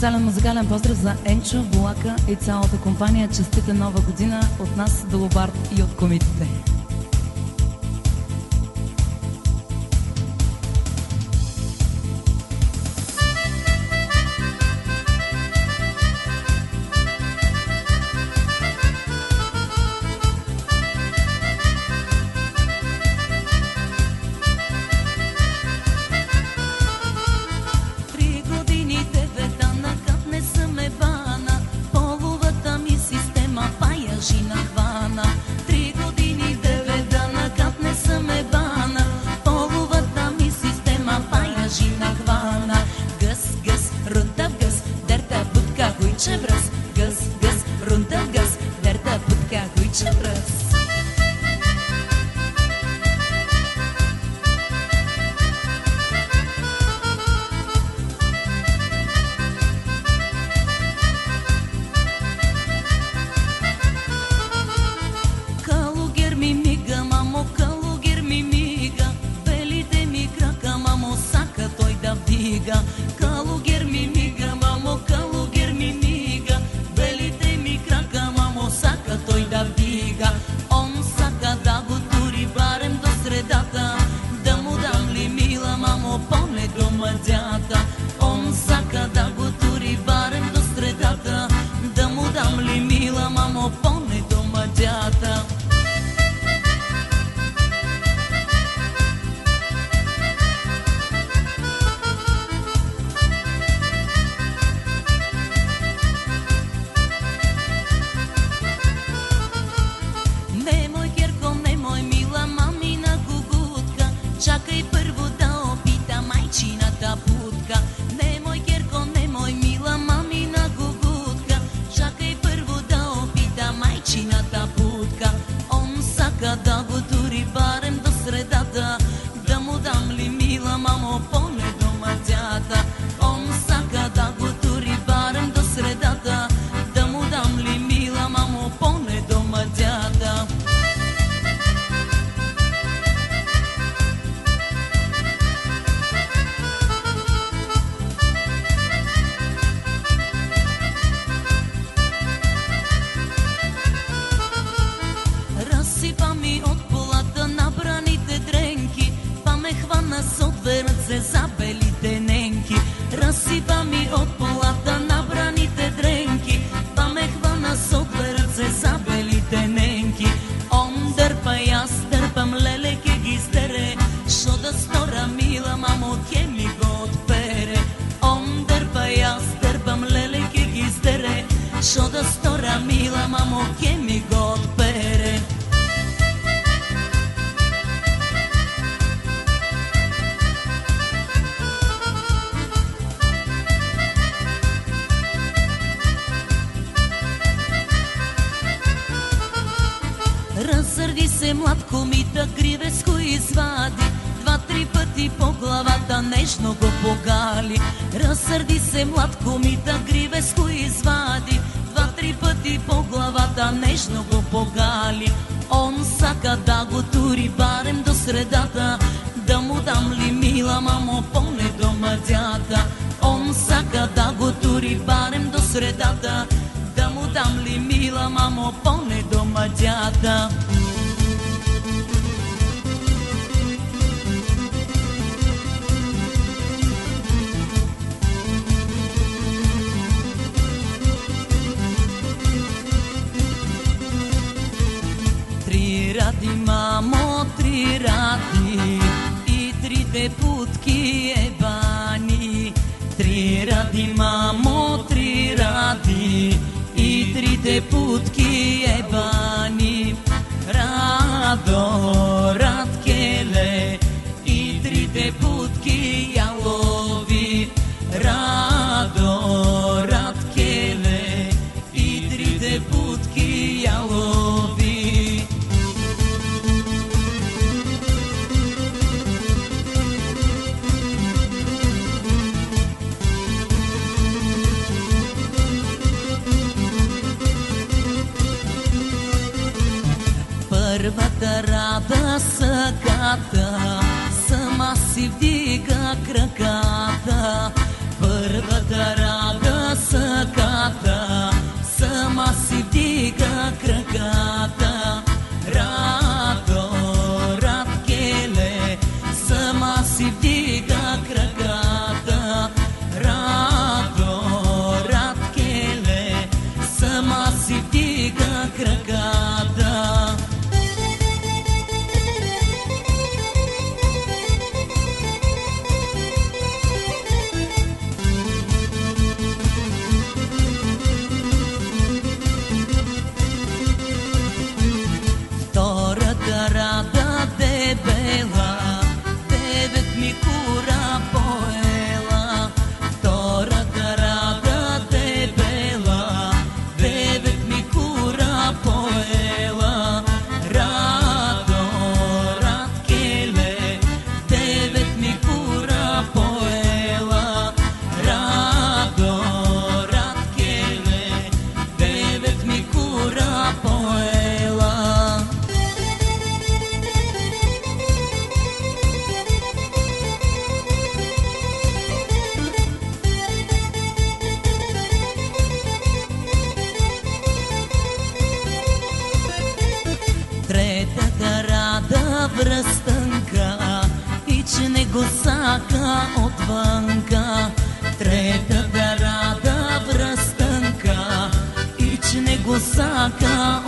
Специален музикален поздрав за Енчо, Булака и цялата компания. Честита нова година от нас до Лобард и от комитите. Разсърди се млад комита, гривеско извади, два-три пъти по главата нежно го погали. Разсърди се млад комита, гривеско извади, два-три пъти по главата нежно го погали. Он сака да го тури барем до средата, да му дам ли мила мамо поне до мъдята. Он сака да го тури барем до средата, да му дам ли мила мамо поне до мъдята. Три ради, мамо, три ради, и трите путки ебани. Три ради, мамо, три ради, и трите путки ебани. Радо, Радкеле, и трите путки ялови. Радо, Радкеле, и трите путки ялови. Първата рада саката, сама си вдига краката. Първата рада рада връстънка и че не го сака отвънка. Третата рада връстънка и че не го сака